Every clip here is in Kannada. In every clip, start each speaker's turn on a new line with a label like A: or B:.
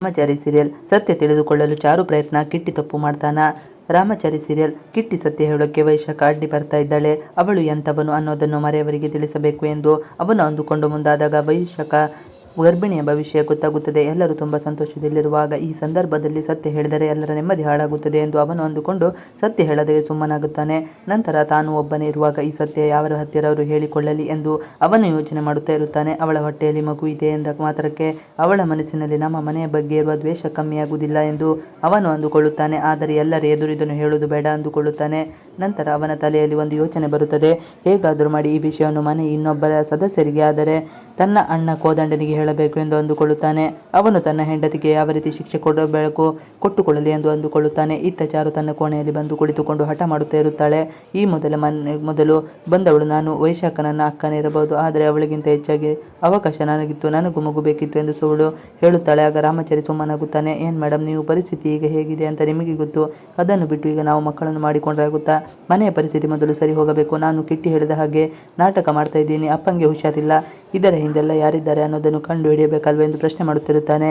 A: ರಾಮಚಾರಿ ಸೀರಿಯಲ್ ಸತ್ಯ ತಿಳಿದುಕೊಳ್ಳಲು ಚಾರು ಪ್ರಯತ್ನ, ಕಿಟ್ಟಿ ತಪ್ಪು ಮಾಡ್ತಾನ. ರಾಮಚಾರಿ ಸೀರಿಯಲ್ ಕಿಟ್ಟಿ ಸತ್ಯ ಹೇಳೋಕ್ಕೆ ವೈಶಾಖ ಅಡ್ಡಿ ಬರ್ತಾ ಇದ್ದಾಳೆ. ಅವಳು ಎಂಥವನು ಅನ್ನೋದನ್ನು ಮರೆಯವರಿಗೆ ತಿಳಿಸಬೇಕು ಎಂದು ಅವನು ಅಂದುಕೊಂಡು ಮುಂದಾದಾಗ ವೈಶಾಖ ಗರ್ಭಿಣಿ ಎಂಬ ವಿಷಯ ಗೊತ್ತಾಗುತ್ತದೆ. ಎಲ್ಲರೂ ತುಂಬ ಸಂತೋಷದಲ್ಲಿರುವಾಗ ಈ ಸಂದರ್ಭದಲ್ಲಿ ಸತ್ಯ ಹೇಳಿದರೆ ಎಲ್ಲರ ನೆಮ್ಮದಿ ಹಾಳಾಗುತ್ತದೆ ಎಂದು ಅವನು ಅಂದುಕೊಂಡು ಸತ್ಯ ಹೇಳದೆ ಸುಮ್ಮನಾಗುತ್ತಾನೆ. ನಂತರ ತಾನು ಒಬ್ಬನೇ ಇರುವಾಗ ಈ ಸತ್ಯ ಯಾರ ಹತ್ತಿರವರು ಹೇಳಿಕೊಳ್ಳಲಿ ಎಂದು ಅವನು ಯೋಚನೆ ಮಾಡುತ್ತಾ ಇರುತ್ತಾನೆ. ಅವಳ ಹೊಟ್ಟೆಯಲ್ಲಿ ಮಗು ಇದೆ ಎಂದ ಮಾತ್ರಕ್ಕೆ ಅವಳ ಮನಸ್ಸಿನಲ್ಲಿ ನಮ್ಮ ಮನೆಯ ಬಗ್ಗೆ ಇರುವ ದ್ವೇಷ ಕಮ್ಮಿಯಾಗುವುದಿಲ್ಲ ಎಂದು ಅವನು ಅಂದುಕೊಳ್ಳುತ್ತಾನೆ. ಆದರೆ ಎಲ್ಲರ ಎದುರು ಇದನ್ನು ಹೇಳುವುದು ಬೇಡ ಅಂದುಕೊಳ್ಳುತ್ತಾನೆ. ನಂತರ ಅವನ ತಲೆಯಲ್ಲಿ ಒಂದು ಯೋಚನೆ ಬರುತ್ತದೆ. ಹೇಗಾದರೂ ಮಾಡಿ ಈ ವಿಷಯವನ್ನು ಮನೆ ಇನ್ನೊಬ್ಬರ ಸದಸ್ಯರಿಗೆ, ಆದರೆ ತನ್ನ ಅಣ್ಣ ಕೋದಂಡನಿಗೆ ಹೇಳಬೇಕು ಎಂದು ಅಂದುಕೊಳ್ಳುತ್ತಾನೆ. ಅವನು ತನ್ನ ಹೆಂಡತಿಗೆ ಯಾವ ರೀತಿ ಶಿಕ್ಷೆ ಕೊಟ್ಟುಕೊಳ್ಳಲಿ ಎಂದು ಅಂದುಕೊಳ್ಳುತ್ತಾನೆ. ಇತ್ತ ಚಾರು ತನ್ನ ಕೋಣೆಯಲ್ಲಿ ಬಂದು ಕುಳಿತುಕೊಂಡು ಹಠ ಮಾಡುತ್ತಾ ಇರುತ್ತಾಳೆ. ಈ ಮೊದಲು ಬಂದವಳು ನಾನು, ವೈಶಾಖ ನನ್ನ ಅಕ್ಕನೇ ಇರಬಹುದು, ಆದರೆ ಅವಳಿಗಿಂತ ಹೆಚ್ಚಾಗಿ ಅವಕಾಶ ನನಗಿತ್ತು, ನನಗೂ ಮಗು ಬೇಕಿತ್ತು ಎಂದು ಸುಳ್ಳು ಹೇಳುತ್ತಾಳೆ. ಆಗ ರಾಮಚಾರಿ ಸುಮ್ಮನಾಗುತ್ತಾನೆ. ಏನು ಮೇಡಮ್, ನೀವು ಪರಿಸ್ಥಿತಿ ಈಗ ಹೇಗಿದೆ ಅಂತ ನಿಮಗೆ ಗೊತ್ತು, ಅದನ್ನು ಬಿಟ್ಟು ಈಗ ನಾವು ಮಕ್ಕಳನ್ನು ಮಾಡಿಕೊಂಡ್ರೆ ಆಗುತ್ತಾ? ಮನೆಯ ಪರಿಸ್ಥಿತಿ ಮೊದಲು ಸರಿ ಹೋಗಬೇಕು. ನಾನು ಕಿಟ್ಟಿ ಹೇಳಿದ ಹಾಗೆ ನಾಟಕ ಮಾಡ್ತಾ ಇದ್ದೀನಿ, ಅಪ್ಪಂಗೆ ಹುಷಾರಿಲ್ಲ, ಇದರ ಹಿಂದೆಲ್ಲ ಯಾರಿದ್ದಾರೆ ಅನ್ನೋದನ್ನು ಕಂಡು ಹಿಡಿಯಬೇಕಲ್ವ ಎಂದು ಪ್ರಶ್ನೆ ಮಾಡುತ್ತಿರುತ್ತಾನೆ.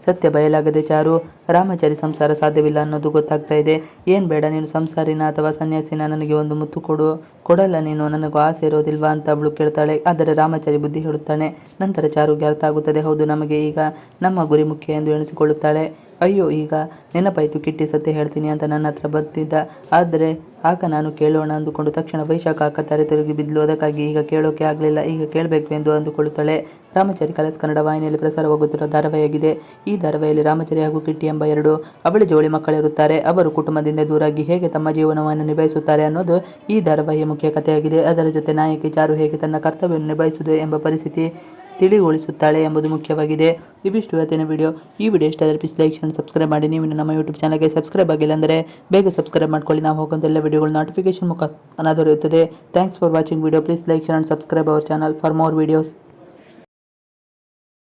A: ಸತ್ಯ ಬಯಲಾಗದೆ ಚಾರು, ರಾಮಚಾರಿ ಸಂಸಾರ ಸಾಧ್ಯವಿಲ್ಲ ಅನ್ನೋದು ಗೊತ್ತಾಗ್ತಾ ಇದೆ. ಏನು ಬೇಡ, ನೀನು ಸಂಸಾರಿನ ಅಥವಾ ಸನ್ಯಾಸಿನ, ನನಗೆ ಒಂದು ಮುತ್ತು ಕೊಡಲ್ಲ ನೀನು, ನನಗೂ ಆಸೆ ಇರೋದಿಲ್ವಾ ಅಂತ ಅವಳು ಕೇಳ್ತಾಳೆ. ಆದರೆ ರಾಮಚಾರಿ ಬುದ್ಧಿ ಹೇಳುತ್ತಾನೆ. ನಂತರ ಚಾರುಗೆ ಅರ್ಥ ಆಗುತ್ತದೆ, ಹೌದು ನಮಗೆ ಈಗ ನಮ್ಮ ಗುರಿ ಮುಖ್ಯ ಎಂದು ಎಣಿಸಿಕೊಳ್ಳುತ್ತಾಳೆ. ಅಯ್ಯೋ, ಈಗ ನೆನಪಾಯಿತು, ಕಿಟ್ಟಿ ಸತ್ಯ ಹೇಳ್ತೀನಿ ಅಂತ ನನ್ನ ಹತ್ರ ಬಂದಿದ್ದ, ಆದರೆ ಆಗ ನಾನು ಕೇಳೋಣ ಅಂದುಕೊಂಡು ತಕ್ಷಣ ವೈಶಾಖ ಅಕ್ಕ ತಾರೆ ತಿರುಗಿ ಬಿದ್ಲು, ಅದಕ್ಕಾಗಿ ಈಗ ಕೇಳೋಕೆ ಆಗಲಿಲ್ಲ, ಈಗ ಕೇಳಬೇಕು ಎಂದು ಅಂದುಕೊಳ್ಳುತ್ತಾಳೆ. ರಾಮಚಾರಿ ಕಲರ್ಸ್ ಕನ್ನಡ ವಾಹಿನಿಯಲ್ಲಿ ಪ್ರಸಾರವಾಗುತ್ತಿರುವ ಧಾರಾವಾಹಿಯಾಗಿದೆ. ಈ ಧಾರಾವಾಹಿಯಲ್ಲಿ ರಾಮಚಾರಿ ಹಾಗೂ ಕಿಟ್ಟಿ ಎಂಬ ಎರಡು ಅವಳಿ ಜೋಳಿ ಮಕ್ಕಳಿರುತ್ತಾರೆ. ಅವರು ಕುಟುಂಬದಿಂದ ದೂರಾಗಿ ಹೇಗೆ ತಮ್ಮ ಜೀವನವನ್ನು ನಿಭಾಯಿಸುತ್ತಾರೆ ಅನ್ನೋದು ಈ ಧಾರಾವಾಹಿಯ ಮುಖ್ಯ ಕಥೆಯಾಗಿದೆ. ಅದರ ಜೊತೆ ನಾಯಕಿ ಚಾರು ಹೇಗೆ ತನ್ನ ಕರ್ತವ್ಯವನ್ನು ನಿಭಾಯಿಸುವುದು ಎಂಬ ಪರಿಸ್ಥಿತಿ ತಿಳಿಗೊಳಿಸುತ್ತಾಳೆ ಎಂಬುದು ಮುಖ್ಯವಾಗಿದೆ. ಇವಿಷ್ಟು ಇವತ್ತಿನ ವಿಡಿಯೋ. ಈ ವಿಡಿಯೋ ಇಷ್ಟ ಆದರೆ ಪ್ಲೀಸ್ ಲೈಕ್ ಶೇರ್ ಸಬ್ಸ್ಕ್ರೈಬ್ ಮಾಡಿ. ನೀವು ನಮ್ಮ ಯೂಟ್ಯೂಬ್ ಚಾನಲ್ಗೆ ಸಬ್ಸ್ಕ್ರೈಬ್ ಆಗಿಲ್ಲ ಅಂದರೆ ಬೇಗ ಸಬ್ಸ್ಕ್ರೈಬ್ ಮಾಡ್ಕೊಳ್ಳಿ. ನಾವು ಹೋಗುವಂಥ ಎಲ್ಲ ವಿಡಿಯೋಗಳು ನೋಟಿಫಿಕೇಶನ್ ಮುಖಾಂತರ ದೊರೆಯುತ್ತದೆ. Thanks for watching video. Please like share and subscribe our channel for more videos.